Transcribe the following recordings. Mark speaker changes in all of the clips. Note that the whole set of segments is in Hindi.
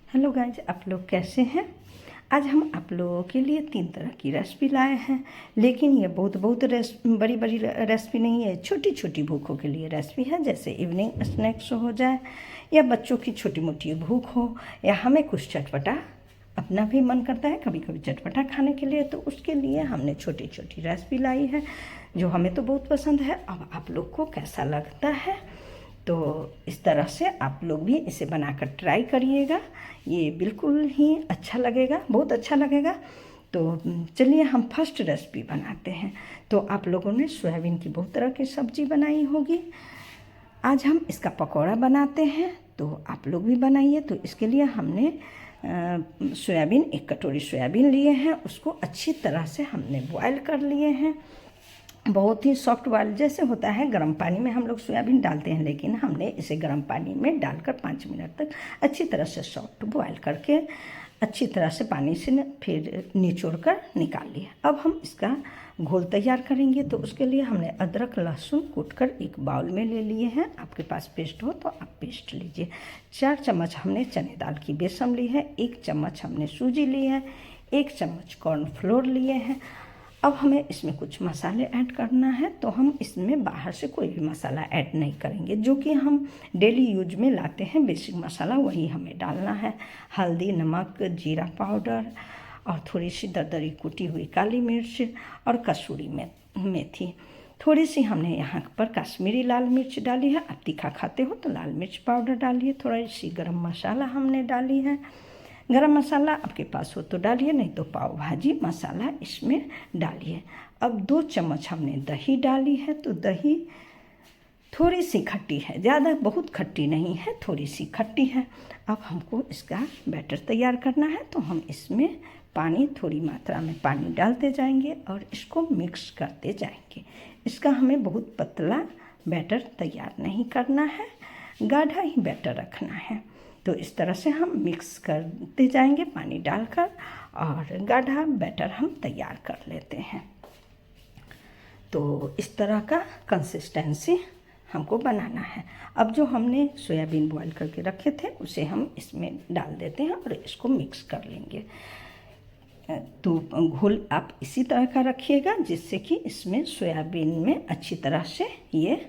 Speaker 1: हेलो गाइज, आप लोग कैसे हैं। आज हम आप लोगों के लिए 3 तरह की रेसिपी लाए हैं, लेकिन ये बहुत बड़ी बड़ी रेसिपी नहीं है। छोटी छोटी भूखों के लिए रेसिपी है, जैसे इवनिंग स्नैक्स हो जाए या बच्चों की छोटी मोटी भूख हो या हमें कुछ चटपटा अपना भी मन करता है कभी कभी चटपटा खाने के लिए, तो उसके लिए हमने छोटी छोटी रेसिपी लाई है जो हमें तो बहुत पसंद है। अब आप लोग को कैसा लगता है, तो इस तरह से आप लोग भी इसे बनाकर ट्राई करिएगा। ये बिल्कुल ही अच्छा लगेगा, बहुत अच्छा लगेगा। तो चलिए हम फर्स्ट रेसिपी बनाते हैं। तो आप लोगों ने सोयाबीन की बहुत तरह की सब्ज़ी बनाई होगी, आज हम इसका पकौड़ा बनाते हैं, तो आप लोग भी बनाइए। तो इसके लिए हमने सोयाबीन, 1 कटोरी सोयाबीन लिए हैं, उसको अच्छी तरह से हमने बॉयल कर लिए हैं। बहुत ही सॉफ्ट बॉयल जैसे होता है, गर्म पानी में हम लोग सोयाबीन डालते हैं, लेकिन हमने इसे गर्म पानी में डालकर 5 मिनट तक अच्छी तरह से सॉफ्ट बॉयल करके अच्छी तरह से पानी से फिर निचोड़ कर निकाल लिया। अब हम इसका घोल तैयार करेंगे। तो उसके लिए हमने अदरक लहसुन कूट कर एक बाउल में ले लिए हैं। आपके पास पेस्ट हो तो आप पेस्ट लीजिए। 4 चम्मच हमने चने दाल की बेसन ली है, 1 चम्मच हमने सूजी ली है, 1 चम्मच कॉर्नफ्लोर लिए हैं। अब हमें इसमें कुछ मसाले ऐड करना है, तो हम इसमें बाहर से कोई भी मसाला ऐड नहीं करेंगे। जो कि हम डेली यूज में लाते हैं बेसिक मसाला, वही हमें डालना है। हल्दी, नमक, जीरा पाउडर और थोड़ी सी दरदरी कुटी हुई काली मिर्च और कसूरी मेथी। थोड़ी सी हमने यहाँ पर कश्मीरी लाल मिर्च डाली है। आप तीखा खाते हो तो लाल मिर्च पाउडर डालिए। थोड़ी सी गरम मसाला हमने डाली है। गरम मसाला आपके पास हो तो डालिए, नहीं तो पाव भाजी मसाला इसमें डालिए। अब 2 चम्मच हमने दही डाली है। तो दही थोड़ी सी खट्टी है, ज़्यादा बहुत खट्टी नहीं है, थोड़ी सी खट्टी है। अब हमको इसका बैटर तैयार करना है, तो हम इसमें पानी, थोड़ी मात्रा में पानी डालते जाएंगे और इसको मिक्स करते जाएंगे। इसका हमें बहुत पतला बैटर तैयार नहीं करना है, गाढ़ा ही बैटर रखना है। तो इस तरह से हम मिक्स करते जाएंगे पानी डालकर, और गाढ़ा बैटर हम तैयार कर लेते हैं। तो इस तरह का कंसिस्टेंसी हमको बनाना है। अब जो हमने सोयाबीन बॉईल करके रखे थे उसे हम इसमें डाल देते हैं और इसको मिक्स कर लेंगे। तो घोल आप इसी तरह का रखिएगा जिससे कि इसमें सोयाबीन में अच्छी तरह से ये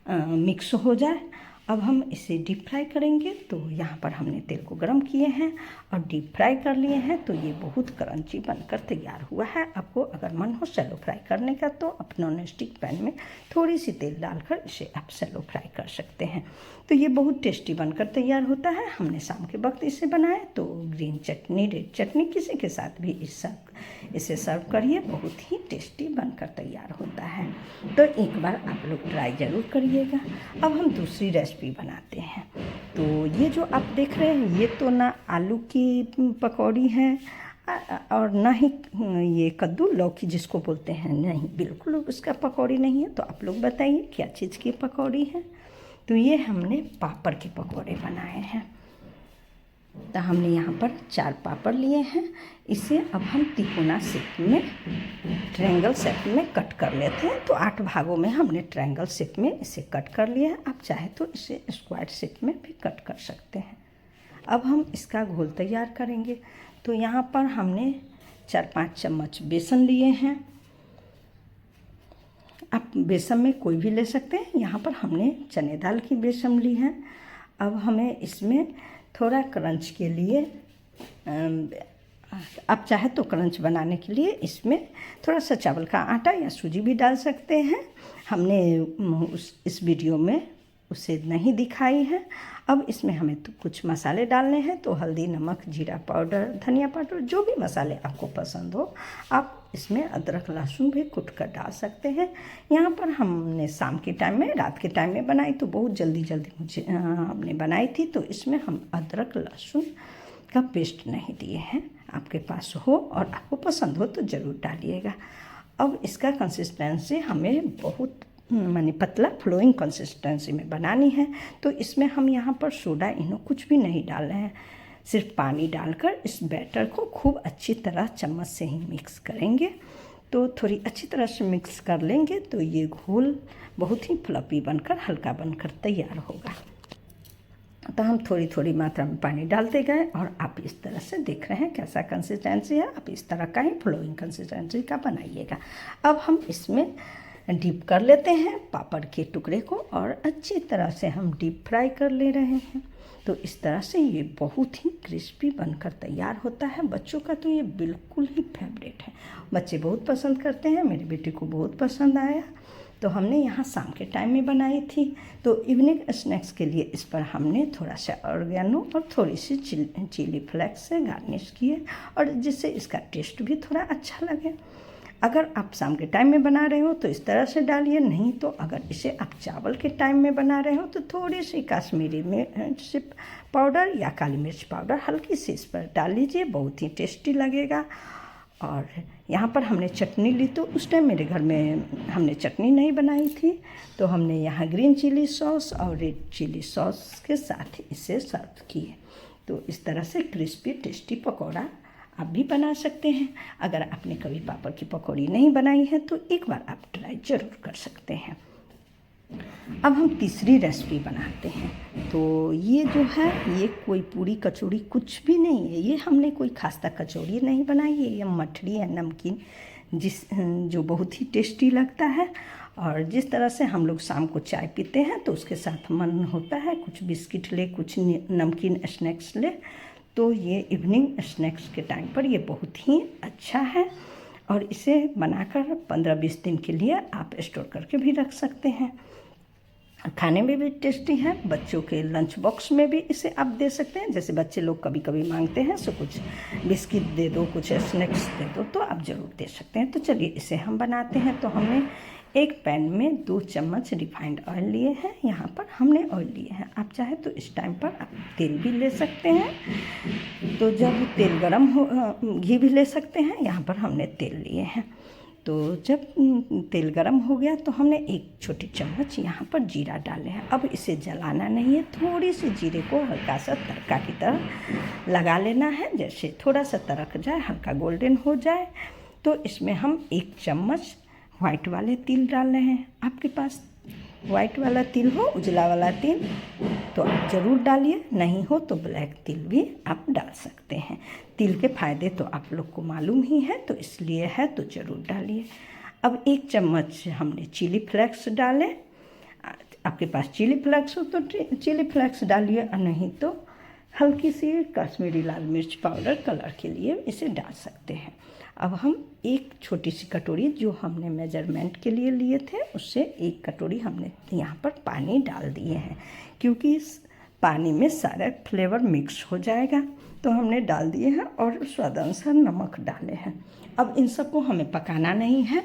Speaker 1: मिक्स हो जाए। अब हम इसे डीप फ्राई करेंगे। तो यहाँ पर हमने तेल को गरम किए हैं और डीप फ्राई कर लिए हैं। तो ये बहुत क्रंची बनकर तैयार हुआ है। आपको अगर मन हो शैलो फ्राई करने का तो आप नॉन स्टिक पैन में थोड़ी सी तेल डालकर इसे आप शैलो फ्राई कर सकते हैं। तो ये बहुत टेस्टी बनकर तैयार होता है। हमने शाम के वक्त इसे बनाया, तो ग्रीन चटनी, रेड चटनी किसी के साथ भी इसे सर्व करिए, बहुत ही टेस्टी बनकर तैयार होता है। तो एक बार आप लोग ट्राई ज़रूर करिएगा। अब हम दूसरी रेसिपी बनाते हैं। तो ये जो आप देख रहे हैं, ये तो ना आलू की पकौड़ी है और ना ही ये कद्दू लौकी जिसको बोलते हैं, नहीं, बिल्कुल उसका पकौड़ी नहीं है। तो आप लोग बताइए क्या चीज़ की पकौड़ी है। तो ये हमने पापड़ के पकौड़े बनाए हैं। तो हमने यहाँ पर 4 पापड़ लिए हैं। इसे अब हम तिकोना शेप में, ट्रायंगल शेप में कट कर लेते हैं। तो 8 भागों में हमने ट्रायंगल शेप में इसे कट कर लिया है। आप चाहे तो इसे स्क्वायर शेप में भी कट कर सकते हैं। अब हम इसका घोल तैयार करेंगे। तो यहाँ पर हमने 4-5 चम्मच बेसन लिए हैं। आप बेसन में कोई भी ले सकते हैं। यहाँ पर हमने चने दाल की बेसन ली है। अब हमें इसमें थोड़ा क्रंच के लिए, आप चाहे तो क्रंच बनाने के लिए इसमें थोड़ा सा चावल का आटा या सूजी भी डाल सकते हैं। हमने इस वीडियो में उसे नहीं दिखाई है। अब इसमें हमें तो कुछ मसाले डालने हैं। तो हल्दी, नमक, जीरा पाउडर, धनिया पाउडर, जो भी मसाले आपको पसंद हो आप इसमें अदरक लहसुन भी कूट कर डाल सकते हैं। यहाँ पर हमने शाम के टाइम में, रात के टाइम में बनाई, तो बहुत जल्दी मुझे हमने बनाई थी, तो इसमें हम अदरक लहसुन का पेस्ट नहीं दिए हैं। आपके पास हो और आपको पसंद हो तो ज़रूर डालिएगा। अब इसका कंसिस्टेंसी हमें बहुत माने पतला फ्लोइंग कंसिस्टेंसी में बनानी है। तो इसमें हम यहाँ पर सोडा इनो कुछ भी नहीं डाल रहे हैं, सिर्फ पानी डालकर इस बैटर को खूब अच्छी तरह चम्मच से ही मिक्स करेंगे। तो थोड़ी अच्छी तरह से मिक्स कर लेंगे तो ये घोल बहुत ही फ्लफी बनकर, हल्का बनकर तैयार होगा। तो हम थोड़ी थोड़ी मात्रा में पानी डालते गए और आप इस तरह से देख रहे हैं कैसा कंसिस्टेंसी है। आप इस तरह का ही फ्लोइंग कंसिस्टेंसी का बनाइएगा। अब हम इसमें डीप कर लेते हैं पापड़ के टुकड़े को और अच्छी तरह से हम डीप फ्राई कर ले रहे हैं। तो इस तरह से ये बहुत ही क्रिस्पी बनकर तैयार होता है। बच्चों का तो ये बिल्कुल ही फेवरेट है, बच्चे बहुत पसंद करते हैं। मेरी बेटी को बहुत पसंद आया। तो हमने यहाँ शाम के टाइम में बनाई थी। तो इवनिंग स्नैक्स के लिए इस पर हमने थोड़ा सा ऑर्गेनो और थोड़ी सी चिली फ्लेक्स से गार्निश किए और जिससे इसका टेस्ट भी थोड़ा अच्छा लगे। अगर आप शाम के टाइम में बना रहे हो तो इस तरह से डालिए, नहीं तो अगर इसे आप चावल के टाइम में बना रहे हो तो थोड़ी सी कश्मीरी मिर्च पाउडर या काली मिर्च पाउडर हल्की सी इस पर डाल लीजिए, बहुत ही टेस्टी लगेगा। और यहाँ पर हमने चटनी ली, तो उस टाइम मेरे घर में हमने चटनी नहीं बनाई थी, तो हमने यहाँ ग्रीन चिली सॉस और रेड चिली सॉस के साथ इसे सर्व किए। तो इस तरह से क्रिस्पी टेस्टी पकौड़ा आप भी बना सकते हैं। अगर आपने कभी पापड़ की पकौड़ी नहीं बनाई है तो एक बार आप ट्राई ज़रूर कर सकते हैं। अब हम तीसरी रेसिपी बनाते हैं। तो ये जो है ये कोई पूरी कचौड़ी कुछ भी नहीं है, ये हमने कोई खास्ता कचौड़ी नहीं बनाई है, ये मठरी है नमकीन जो बहुत ही टेस्टी लगता है। और जिस तरह से हम लोग शाम को चाय पीते हैं तो उसके साथ मन होता है कुछ बिस्किट ले, कुछ नमकीन स्नैक्स ले, तो ये इवनिंग स्नैक्स के टाइम पर ये बहुत ही अच्छा है। और इसे बनाकर 15-20 दिन के लिए आप स्टोर करके भी रख सकते हैं। खाने में भी टेस्टी है। बच्चों के लंच बॉक्स में भी इसे आप दे सकते हैं। जैसे बच्चे लोग कभी कभी मांगते हैं सो कुछ बिस्किट दे दो, कुछ स्नैक्स दे दो, तो आप ज़रूर दे सकते हैं। तो चलिए इसे हम बनाते हैं। तो हमने एक पैन में 2 चम्मच रिफाइंड ऑयल लिए हैं। यहाँ पर हमने ऑयल लिए हैं, आप चाहे तो इस टाइम पर आप तेल भी ले सकते हैं। तो जब तेल गरम हो, घी भी ले सकते हैं। यहाँ पर हमने तेल लिए हैं। तो जब तेल गरम हो गया तो हमने 1 छोटी चम्मच यहाँ पर जीरा डाले हैं। अब इसे जलाना नहीं है, थोड़ी सी जीरे को हल्का सा तड़का की तरह लगा लेना है। जैसे थोड़ा सा तड़क जाए, हल्का गोल्डन हो जाए, तो इसमें हम 1 चम्मच वाइट वाले तिल डाल रहे हैं। आपके पास वाइट वाला तिल हो, उजला वाला तिल, तो आप ज़रूर डालिए, नहीं हो तो ब्लैक तिल भी आप डाल सकते हैं। तिल के फ़ायदे तो आप लोग को मालूम ही है, तो इसलिए है तो ज़रूर डालिए। अब 1 चम्मच हमने चिली फ्लेक्स डाले। आपके पास चिली फ्लेक्स हो तो चिली फ्लेक्स डालिए, और नहीं तो हल्की सी कश्मीरी लाल मिर्च पाउडर कलर के लिए इसे डाल सकते हैं। अब हम 1 छोटी सी कटोरी जो हमने मेजरमेंट के लिए लिए थे, उससे 1 कटोरी हमने यहाँ पर पानी डाल दिए हैं, क्योंकि इस पानी में सारा फ्लेवर मिक्स हो जाएगा। तो हमने डाल दिए हैं और स्वादानुसार नमक डाले हैं। अब इन सबको हमें पकाना नहीं है,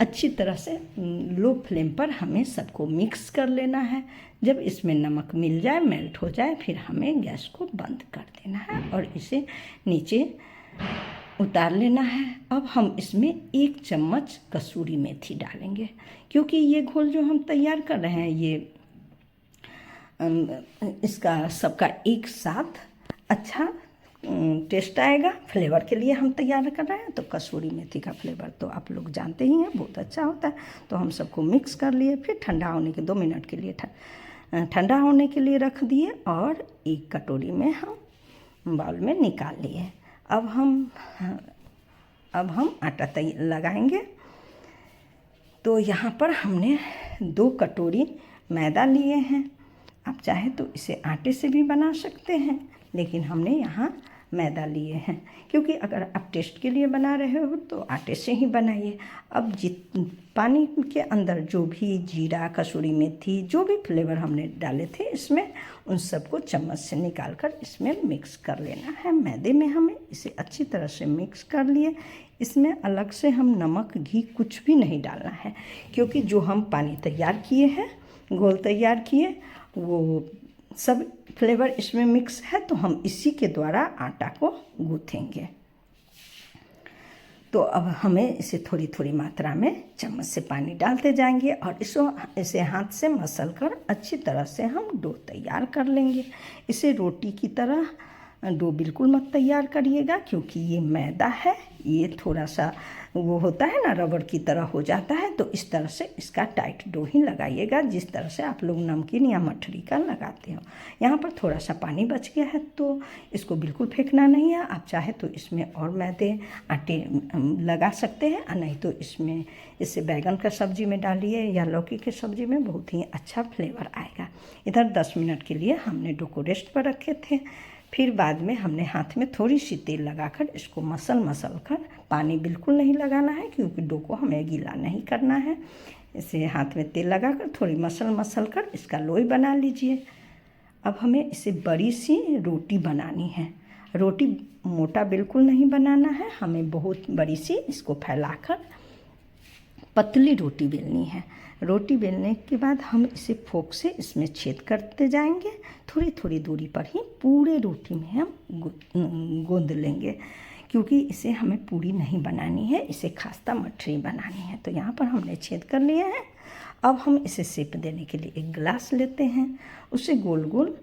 Speaker 1: अच्छी तरह से लो फ्लेम पर हमें सबको मिक्स कर लेना है। जब इसमें नमक मिल जाए, मेल्ट हो जाए, फिर हमें गैस को बंद कर देना है और इसे नीचे उतार लेना है। अब हम इसमें 1 चम्मच कसूरी मेथी डालेंगे, क्योंकि ये घोल जो हम तैयार कर रहे हैं ये इसका सबका एक साथ अच्छा टेस्ट आएगा। फ्लेवर के लिए हम तैयार कर रहे हैं, तो कसूरी मेथी का फ्लेवर तो आप लोग जानते ही हैं, बहुत अच्छा होता है। तो हम सबको मिक्स कर लिए, फिर ठंडा होने के 2 मिनट के लिए ठंडा होने के लिए रख दिए और 1 कटोरी में हम बाउल में निकाल लिए। अब हम आटा लगाएंगे। तो यहाँ पर हमने 2 कटोरी मैदा लिए हैं। आप चाहे तो इसे आटे से भी बना सकते हैं, लेकिन हमने यहाँ मैदा लिए हैं, क्योंकि अगर आप टेस्ट के लिए बना रहे हो तो आटे से ही बनाइए। अब पानी के अंदर जो भी जीरा, कसूरी मेथी, जो भी फ्लेवर हमने डाले थे इसमें, उन सबको चम्मच से निकाल कर इसमें मिक्स कर लेना है। मैदे में हमें इसे अच्छी तरह से मिक्स कर लिए। इसमें अलग से हम नमक, घी कुछ भी नहीं डालना है, क्योंकि जो हम पानी तैयार किए हैं, घोल तैयार किए, वो सब फ्लेवर इसमें मिक्स है, तो हम इसी के द्वारा आटा को गूँथेंगे। तो अब हमें इसे थोड़ी थोड़ी मात्रा में चम्मच से पानी डालते जाएंगे और इसे हाथ से मसल कर अच्छी तरह से हम डो तैयार कर लेंगे। इसे रोटी की तरह डो बिल्कुल मत तैयार करिएगा, क्योंकि ये मैदा है, ये थोड़ा सा वो होता है ना, रबड़ की तरह हो जाता है। तो इस तरह से इसका टाइट डो ही लगाइएगा, जिस तरह से आप लोग नमकीन या मठरी का लगाते हो। यहाँ पर थोड़ा सा पानी बच गया है, तो इसको बिल्कुल फेंकना नहीं है। आप चाहे तो इसमें और मैदे आटे लगा सकते हैं, और नहीं तो इससे बैगन का सब्जी में डालिए या लौकी के सब्जी में, बहुत ही अच्छा फ्लेवर आएगा। इधर 10 मिनट के लिए हमने डो को रेस्ट पर रखे थे। फिर बाद में हमने हाथ में थोड़ी सी तेल लगाकर इसको मसल कर, पानी बिल्कुल नहीं लगाना है, क्योंकि डो को हमें गीला नहीं करना है। इसे हाथ में तेल लगाकर थोड़ी मसल कर इसका लोई बना लीजिए। अब हमें इसे बड़ी सी रोटी बनानी है। रोटी मोटा बिल्कुल नहीं बनाना है, हमें बहुत बड़ी सी इसको फैलाकर पतली रोटी बेलनी है। रोटी बेलने के बाद हम इसे फोक से इसमें छेद करते जाएंगे, थोड़ी थोड़ी दूरी पर ही पूरे रोटी में हम गूंद लेंगे, क्योंकि इसे हमें पूरी नहीं बनानी है, इसे खास्ता मठरी बनानी है। तो यहाँ पर हमने छेद कर लिए हैं। अब हम इसे शेप देने के लिए एक गिलास लेते हैं, उसे गोल गोल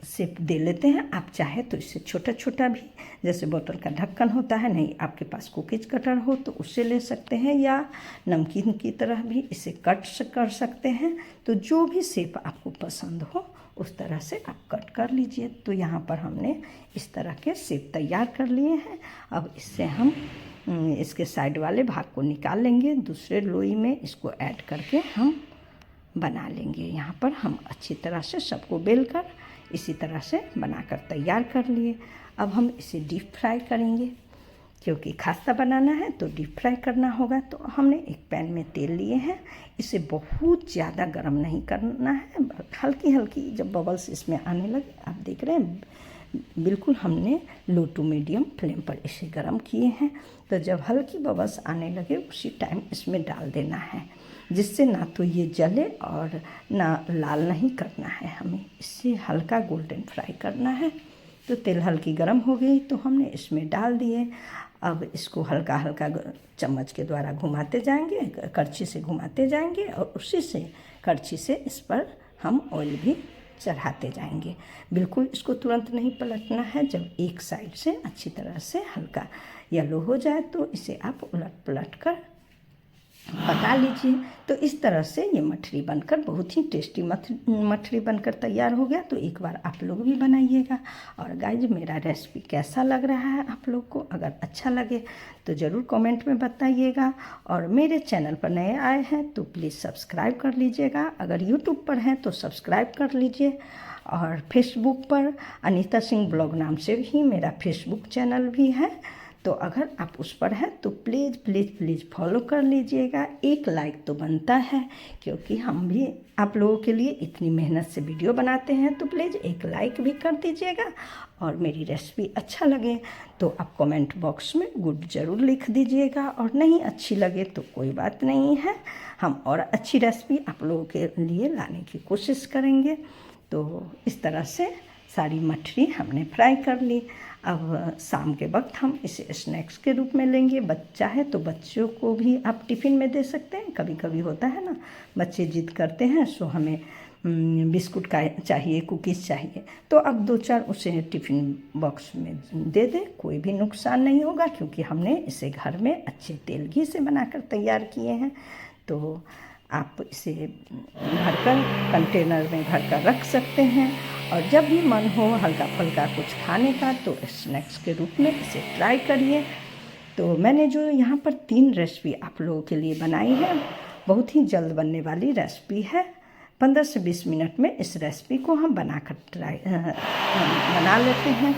Speaker 1: शेप दे लेते हैं। आप चाहे तो इससे छोटा छोटा भी, जैसे बोतल का ढक्कन होता है, नहीं आपके पास कुकीज कटर हो तो उससे ले सकते हैं, या नमकीन की तरह भी इसे कट कर सकते हैं। तो जो भी शेप आपको पसंद हो उस तरह से आप कट कर लीजिए। तो यहाँ पर हमने इस तरह के शेप तैयार कर लिए हैं। अब इससे हम इसके साइड वाले भाग को निकाल लेंगे, दूसरे लोई में इसको ऐड करके हम बना लेंगे। यहाँ पर हम अच्छी तरह से सबको बेलकर इसी तरह से बनाकर तैयार कर लिए। अब हम इसे डीप फ्राई करेंगे, क्योंकि खास्ता बनाना है तो डीप फ्राई करना होगा। तो हमने एक पैन में तेल लिए हैं, इसे बहुत ज़्यादा गर्म नहीं करना है, हल्की हल्की जब बबल्स इसमें आने लगे, आप देख रहे हैं बिल्कुल हमने लो टू मीडियम फ्लेम पर इसे गर्म किए हैं। तो जब हल्की बबल्स आने लगे उसी टाइम इसमें डाल देना है, जिससे ना तो ये जले और ना लाल नहीं करना है, हमें इससे हल्का गोल्डन फ्राई करना है। तो तेल हल्की गर्म हो गई तो हमने इसमें डाल दिए। अब इसको हल्का हल्का चम्मच के द्वारा घुमाते जाएंगे, करछी से घुमाते जाएंगे, और उसी से करछी से इस पर हम ऑयल भी चढ़ाते जाएंगे। बिल्कुल इसको तुरंत नहीं पलटना है। जब एक साइड से अच्छी तरह से हल्का येलो हो जाए तो इसे आप उलट पलट कर पका लीजिए। तो इस तरह से ये मठरी बनकर बहुत ही टेस्टी मठरी बनकर तैयार हो गया। तो एक बार आप लोग भी बनाइएगा। और गाइज, मेरा रेसिपी कैसा लग रहा है आप लोग को? अगर अच्छा लगे तो ज़रूर कमेंट में बताइएगा। और मेरे चैनल पर नए आए हैं तो प्लीज़ सब्सक्राइब कर लीजिएगा। अगर यूट्यूब पर हैं तो सब्सक्राइब कर लीजिए। और फेसबुक पर अनीता सिंह ब्लॉग नाम से ही मेरा फेसबुक चैनल भी है, तो अगर आप उस पर हैं तो प्लीज़ प्लीज़ प्लीज़ फॉलो कर लीजिएगा। एक लाइक तो बनता है, क्योंकि हम भी आप लोगों के लिए इतनी मेहनत से वीडियो बनाते हैं, तो प्लीज़ एक लाइक भी कर दीजिएगा। और मेरी रेसिपी अच्छा लगे तो आप कमेंट बॉक्स में गुड ज़रूर लिख दीजिएगा, और नहीं अच्छी लगे तो कोई बात नहीं है, हम और अच्छी रेसिपी आप लोगों के लिए लाने की कोशिश करेंगे। तो इस तरह से सारी मठरी हमने फ्राई कर ली। अब शाम के वक्त हम इसे स्नैक्स के रूप में लेंगे। बच्चा है तो बच्चों को भी आप टिफ़िन में दे सकते हैं। कभी कभी होता है ना, बच्चे जिद करते हैं सो हमें बिस्कुट का चाहिए, कुकीज़ चाहिए, तो अब 2-4 उसे टिफ़िन बॉक्स में दे दें, कोई भी नुकसान नहीं होगा, क्योंकि हमने इसे घर में अच्छे तेल घी से बनाकर तैयार किए हैं। तो आप इसे भरकर कंटेनर में भरकर रख सकते हैं, और जब भी मन हो हल्का फुल्का कुछ खाने का तो स्नैक्स के रूप में इसे ट्राई करिए। तो मैंने जो यहाँ पर 3 रेसिपी आप लोगों के लिए बनाई है, बहुत ही जल्द बनने वाली रेसिपी है। 15 से 20 मिनट में इस रेसिपी को हम बनाकर बना लेते हैं।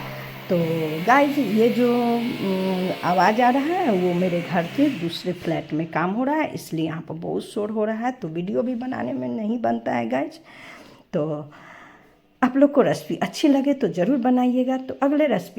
Speaker 1: तो गाइज, ये जो आवाज़ आ रहा है वो मेरे घर के दूसरे फ्लैट में काम हो रहा है, इसलिए यहाँ पर बहुत शोर हो रहा है, तो वीडियो भी बनाने में नहीं बनता है गाइज। तो आप लोग को रेसिपी अच्छी लगे तो ज़रूर बनाइएगा। तो अगले रेसिपी